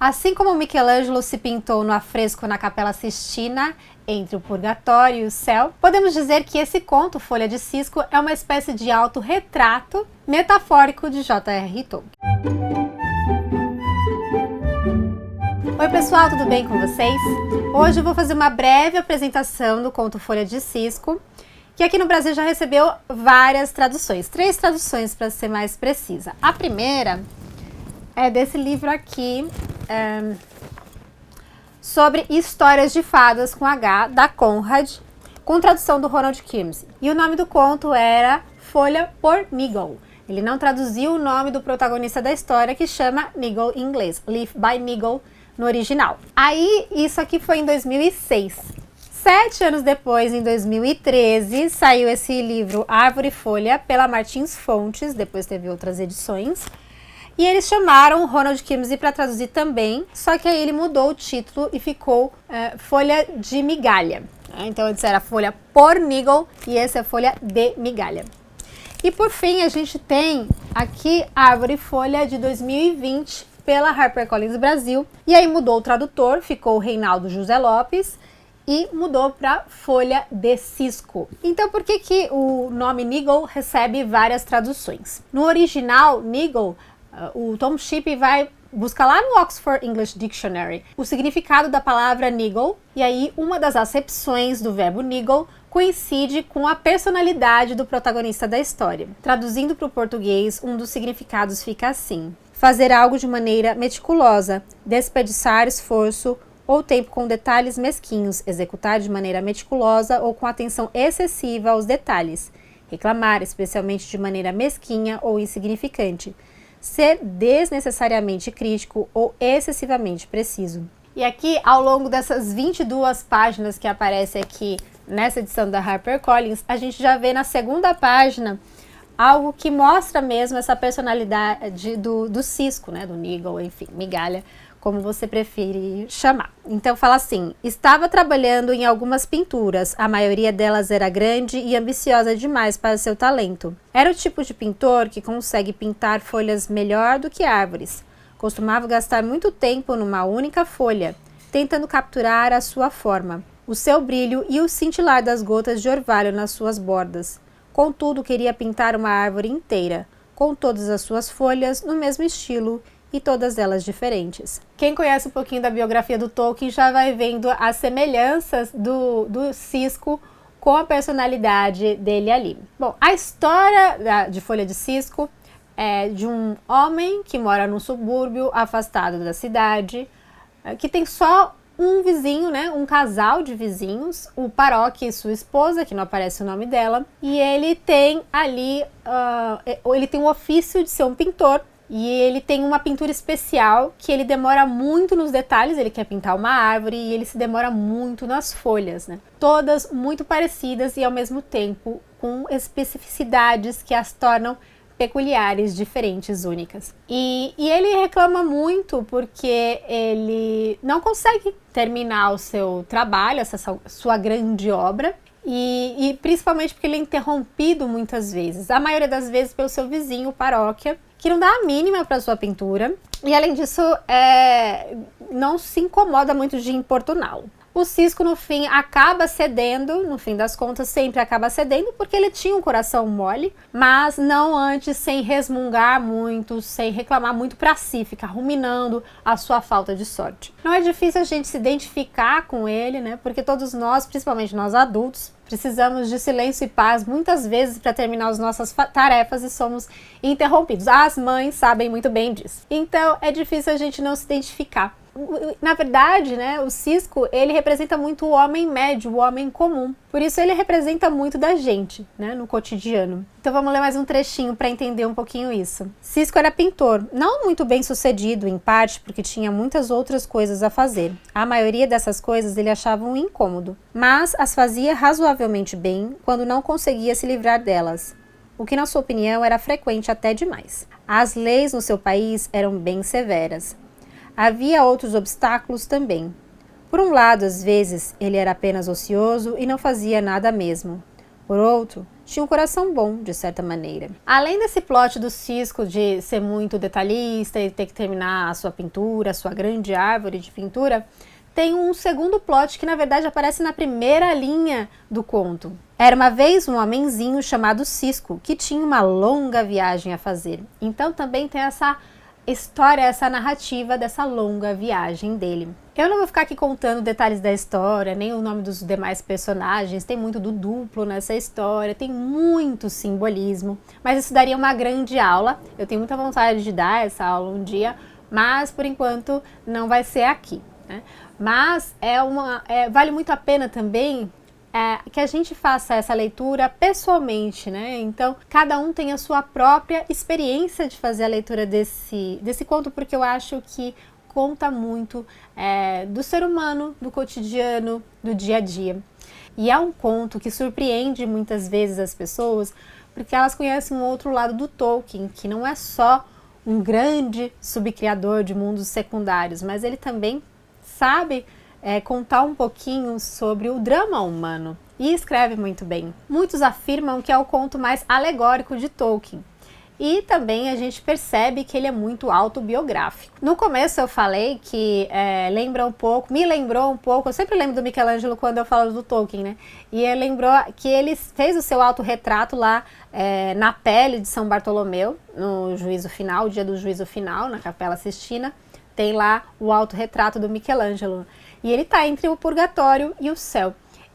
Assim como Michelangelo se pintou no afresco na Capela Sistina, entre o Purgatório e o Céu, podemos dizer que esse conto, Folha de Cisco, é uma espécie de autorretrato metafórico de J.R.R. Tolkien. Oi pessoal, tudo bem com vocês? Hoje eu vou fazer uma breve apresentação do conto Folha de Cisco, que aqui no Brasil já recebeu várias traduções, 3 traduções para ser mais precisa. A primeira é desse livro aqui, sobre histórias de fadas com H, da Conrad, com tradução do Ronald Kimsey. E o nome do conto era Folha por Nigel. Ele não traduziu o nome do protagonista da história, que chama Nigel em inglês, Leaf by Nigel no original. Aí, isso aqui foi em 2006. 7 anos depois, em 2013, saiu esse livro Árvore e Folha pela Martins Fontes, depois teve outras edições. E eles chamaram o Ronald Kimsey para traduzir também, só que aí ele mudou o título e ficou Folha de Migalha. Então antes era Folha por Nigel e esse é Folha de Migalha. E por fim a gente tem aqui Árvore e Folha de 2020 pela HarperCollins Brasil. E aí mudou o tradutor, ficou o Reinaldo José Lopes e mudou para Folha de Cisco. Então por que o nome Nigel recebe várias traduções? No original, Nigel, o Tom Shippey vai buscar lá no Oxford English Dictionary o significado da palavra Nigel, e aí uma das acepções do verbo Nigel coincide com a personalidade do protagonista da história. Traduzindo para o português, um dos significados fica assim: fazer algo de maneira meticulosa, desperdiçar esforço ou tempo com detalhes mesquinhos, executar de maneira meticulosa ou com atenção excessiva aos detalhes, reclamar especialmente de maneira mesquinha ou insignificante, ser desnecessariamente crítico ou excessivamente preciso. E aqui, ao longo dessas 22 páginas que aparecem aqui nessa edição da HarperCollins, a gente já vê na segunda página algo que mostra mesmo essa personalidade do Cisco, né, do Nigel, enfim, Migalha, como você prefere chamar. Então fala assim: estava trabalhando em algumas pinturas, a maioria delas era grande e ambiciosa demais para seu talento. Era o tipo de pintor que consegue pintar folhas melhor do que árvores. Costumava gastar muito tempo numa única folha, tentando capturar a sua forma, o seu brilho e o cintilar das gotas de orvalho nas suas bordas. Contudo, queria pintar uma árvore inteira, com todas as suas folhas no mesmo estilo e todas elas diferentes. Quem conhece um pouquinho da biografia do Tolkien já vai vendo as semelhanças do Cisco com a personalidade dele ali. Bom, a história de Folha de Cisco é de um homem que mora num subúrbio afastado da cidade, que tem só um vizinho, né, um casal de vizinhos, o Paroque e sua esposa, que não aparece o nome dela, e ele tem ali, ele tem o ofício de ser um pintor. E ele tem uma pintura especial que ele demora muito nos detalhes. Ele quer pintar uma árvore e ele se demora muito nas folhas, né? Todas muito parecidas e ao mesmo tempo com especificidades que as tornam peculiares, diferentes, únicas. E ele reclama muito porque ele não consegue terminar o seu trabalho, essa sua grande obra. E principalmente porque ele é interrompido muitas vezes, a maioria das vezes pelo seu vizinho, Paróquia, que não dá a mínima para sua pintura e além disso não se incomoda muito de importuná-lo. O Cisco no fim acaba cedendo, no fim das contas sempre acaba cedendo, porque ele tinha um coração mole, mas não antes sem resmungar muito, sem reclamar muito para si, ficar ruminando a sua falta de sorte. Não é difícil a gente se identificar com ele, né? Porque todos nós, principalmente nós adultos, precisamos de silêncio e paz muitas vezes para terminar as nossas tarefas e somos interrompidos. As mães sabem muito bem disso. Então é difícil a gente não se identificar. Na verdade, né, o Cisco, ele representa muito o homem médio, o homem comum. Por isso ele representa muito da gente, né, no cotidiano. Então vamos ler mais um trechinho para entender um pouquinho isso. Cisco era pintor, não muito bem sucedido, em parte porque tinha muitas outras coisas a fazer. A maioria dessas coisas ele achava um incômodo, mas as fazia razoavelmente bem quando não conseguia se livrar delas, o que na sua opinião era frequente até demais. As leis no seu país eram bem severas. Havia outros obstáculos também. Por um lado, às vezes, ele era apenas ocioso e não fazia nada mesmo. por outro, tinha um coração bom, de certa maneira. Além desse plot do Cisco de ser muito detalhista e ter que terminar a sua pintura, a sua grande árvore de pintura, tem um segundo plot que na verdade aparece na primeira linha do conto. Era uma vez um homenzinho chamado Cisco, que tinha uma longa viagem a fazer. Então também tem essa história, essa narrativa dessa longa viagem dele. Eu não vou ficar aqui contando detalhes da história, nem o nome dos demais personagens, tem muito do duplo nessa história, tem muito simbolismo, mas isso daria uma grande aula. Eu tenho muita vontade de dar essa aula um dia, mas por enquanto não vai ser aqui, né? Mas vale muito a pena também que a gente faça essa leitura pessoalmente, né? Então, cada um tem a sua própria experiência de fazer a leitura desse conto, porque eu acho que conta muito do ser humano, do cotidiano, do dia a dia. E é um conto que surpreende muitas vezes as pessoas, porque elas conhecem um outro lado do Tolkien, que não é só um grande subcriador de mundos secundários, mas ele também sabe contar um pouquinho sobre o drama humano e escreve muito bem. Muitos afirmam que é o conto mais alegórico de Tolkien e também a gente percebe que ele é muito autobiográfico. No começo eu falei que me lembrou um pouco, eu sempre lembro do Michelangelo quando eu falo do Tolkien, né? E ele lembrou que ele fez o seu autorretrato lá na pele de São Bartolomeu, no juízo final, o dia do juízo final, na Capela Sistina, tem lá o autorretrato do Michelangelo. E ele está entre o purgatório e o céu.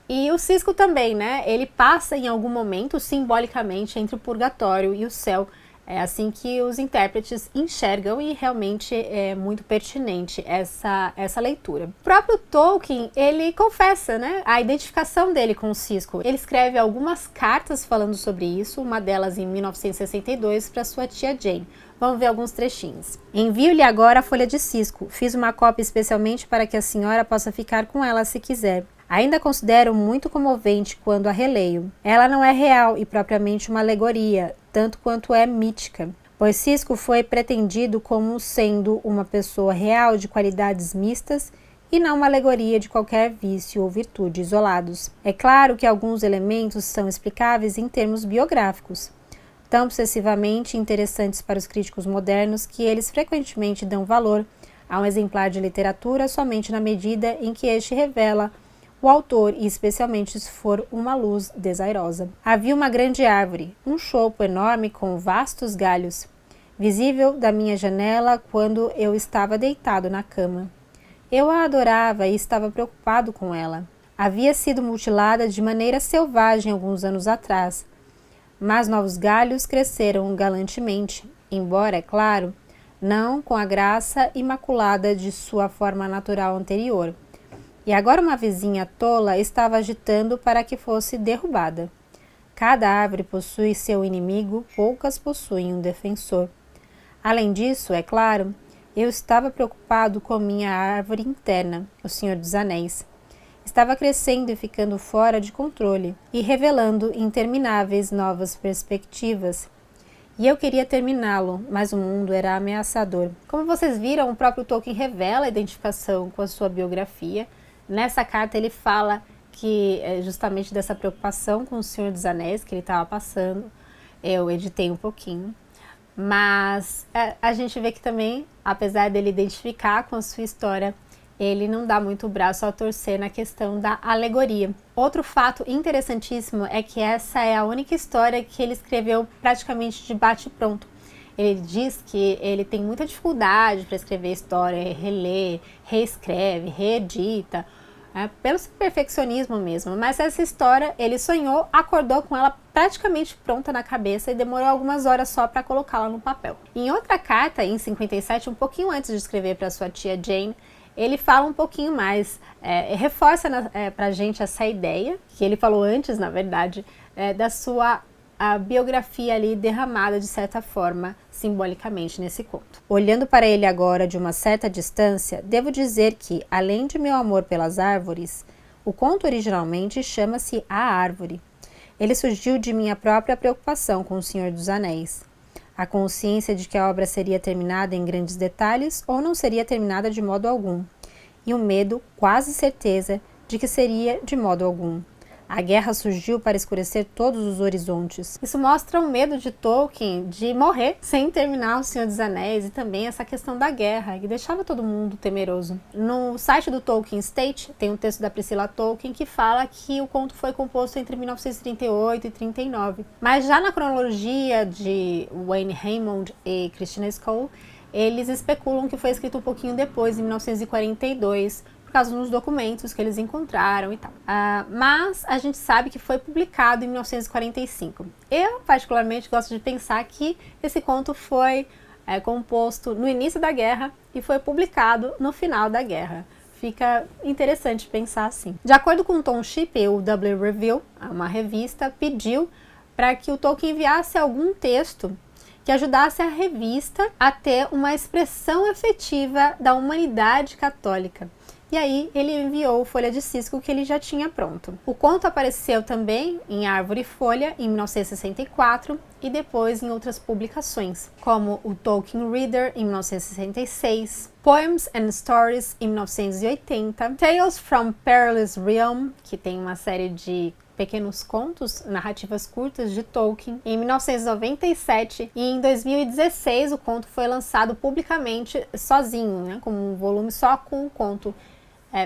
E o Cisco também, né? Ele passa em algum momento, simbolicamente, entre o purgatório e o céu. É assim que os intérpretes enxergam e realmente é muito pertinente essa leitura. O próprio Tolkien, ele confessa, né, a identificação dele com o Cisco. Ele escreve algumas cartas falando sobre isso, uma delas em 1962 para sua tia Jane. Vamos ver alguns trechinhos. Envio-lhe agora a folha de Cisco. Fiz uma cópia especialmente para que a senhora possa ficar com ela se quiser. Ainda considero muito comovente quando a releio. Ela não é real e propriamente uma alegoria, tanto quanto é mítica, pois Cisco foi pretendido como sendo uma pessoa real de qualidades mistas e não uma alegoria de qualquer vício ou virtude isolados. É claro que alguns elementos são explicáveis em termos biográficos, tão obsessivamente interessantes para os críticos modernos que eles frequentemente dão valor a um exemplar de literatura somente na medida em que este revela o autor, e especialmente se for uma luz desairosa. Havia uma grande árvore, um chopo enorme com vastos galhos, visível da minha janela quando eu estava deitado na cama. Eu a adorava e estava preocupado com ela. Havia sido mutilada de maneira selvagem alguns anos atrás, mas novos galhos cresceram galantemente, embora, é claro, não com a graça imaculada de sua forma natural anterior. E agora uma vizinha tola estava agitando para que fosse derrubada. Cada árvore possui seu inimigo, poucas possuem um defensor. Além disso, é claro, eu estava preocupado com minha árvore interna, o Senhor dos Anéis. Estava crescendo e ficando fora de controle, e revelando intermináveis novas perspectivas. E eu queria terminá-lo, mas o mundo era ameaçador. Como vocês viram, o próprio Tolkien revela a identificação com a sua biografia. Nessa carta ele fala que justamente dessa preocupação com o Senhor dos Anéis que ele estava passando. Eu editei um pouquinho, mas a gente vê que também, apesar dele identificar com a sua história, ele não dá muito o braço a torcer na questão da alegoria. Outro fato interessantíssimo é que essa é a única história que ele escreveu praticamente de bate-pronto. Ele diz que ele tem muita dificuldade para escrever história, relê, reescreve, reedita, pelo seu perfeccionismo mesmo. Mas essa história ele sonhou, acordou com ela praticamente pronta na cabeça e demorou algumas horas só para colocá-la no papel. Em outra carta, em 57, um pouquinho antes de escrever para sua tia Jane, ele fala um pouquinho mais, reforça para a gente essa ideia, que ele falou antes, na verdade, da sua biografia ali derramada de certa forma, simbolicamente nesse conto. Olhando para ele agora de uma certa distância, devo dizer que, além de meu amor pelas árvores, o conto originalmente chama-se A Árvore. Ele surgiu de minha própria preocupação com o Senhor dos Anéis. A consciência de que a obra seria terminada em grandes detalhes ou não seria terminada de modo algum, e o medo, quase certeza, de que seria de modo algum. A guerra surgiu para escurecer todos os horizontes. Isso mostra o medo de Tolkien de morrer sem terminar O Senhor dos Anéis e também essa questão da guerra, que deixava todo mundo temeroso. No site do Tolkien State tem um texto da Priscilla Tolkien que fala que o conto foi composto entre 1938 e 39. Mas já na cronologia de Wayne Raymond e Christina Scoll, eles especulam que foi escrito um pouquinho depois, em 1942, por causa dos documentos que eles encontraram e tal. Mas a gente sabe que foi publicado em 1945. Eu, particularmente, gosto de pensar que esse conto foi composto no início da guerra e foi publicado no final da guerra. Fica interessante pensar assim. De acordo com Tom Shippey, o W Review, uma revista, pediu para que o Tolkien enviasse algum texto que ajudasse a revista a ter uma expressão efetiva da humanidade católica. E aí ele enviou o Folha de Cisco que ele já tinha pronto. O conto apareceu também em Árvore e Folha em 1964 e depois em outras publicações, como o Tolkien Reader em 1966, Poems and Stories em 1980, Tales from Perilous Realm, que tem uma série de pequenos contos, narrativas curtas de Tolkien, em 1997, e em 2016 o conto foi lançado publicamente sozinho, né, como um volume só com o conto,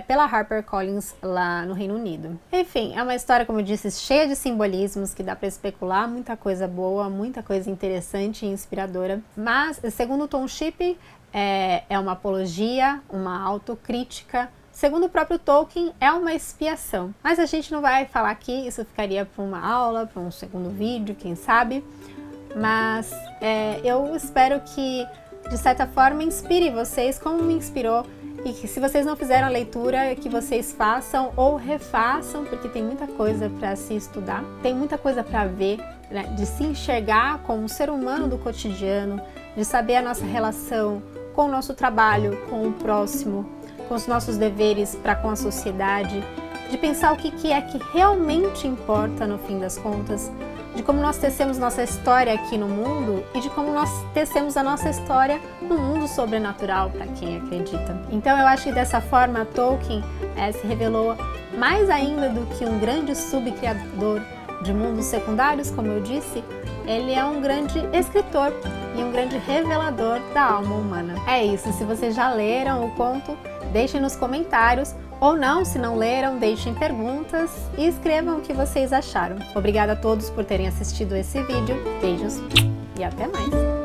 pela HarperCollins lá no Reino Unido. Enfim, é uma história, como eu disse, cheia de simbolismos, que dá para especular muita coisa boa, muita coisa interessante e inspiradora, mas, segundo Tom Shippey, é uma apologia, uma autocrítica. Segundo o próprio Tolkien, é uma expiação. Mas a gente não vai falar aqui, isso ficaria para uma aula, para um segundo vídeo, quem sabe. Mas eu espero que, de certa forma, inspire vocês como me inspirou. E que, se vocês não fizeram a leitura, que vocês façam ou refaçam, porque tem muita coisa para se estudar, tem muita coisa para ver, né? De se enxergar como um ser humano do cotidiano, de saber a nossa relação com o nosso trabalho, com o próximo, com os nossos deveres para com a sociedade, de pensar o que é que realmente importa no fim das contas, de como nós tecemos nossa história aqui no mundo e de como nós tecemos a nossa história no mundo sobrenatural para quem acredita. Então eu acho que dessa forma Tolkien se revelou mais ainda do que um grande subcriador de mundos secundários, como eu disse, ele é um grande escritor e um grande revelador da alma humana. É isso, se vocês já leram o conto, deixem nos comentários, ou não, se não leram, deixem perguntas e escrevam o que vocês acharam. Obrigada a todos por terem assistido esse vídeo, beijos e até mais!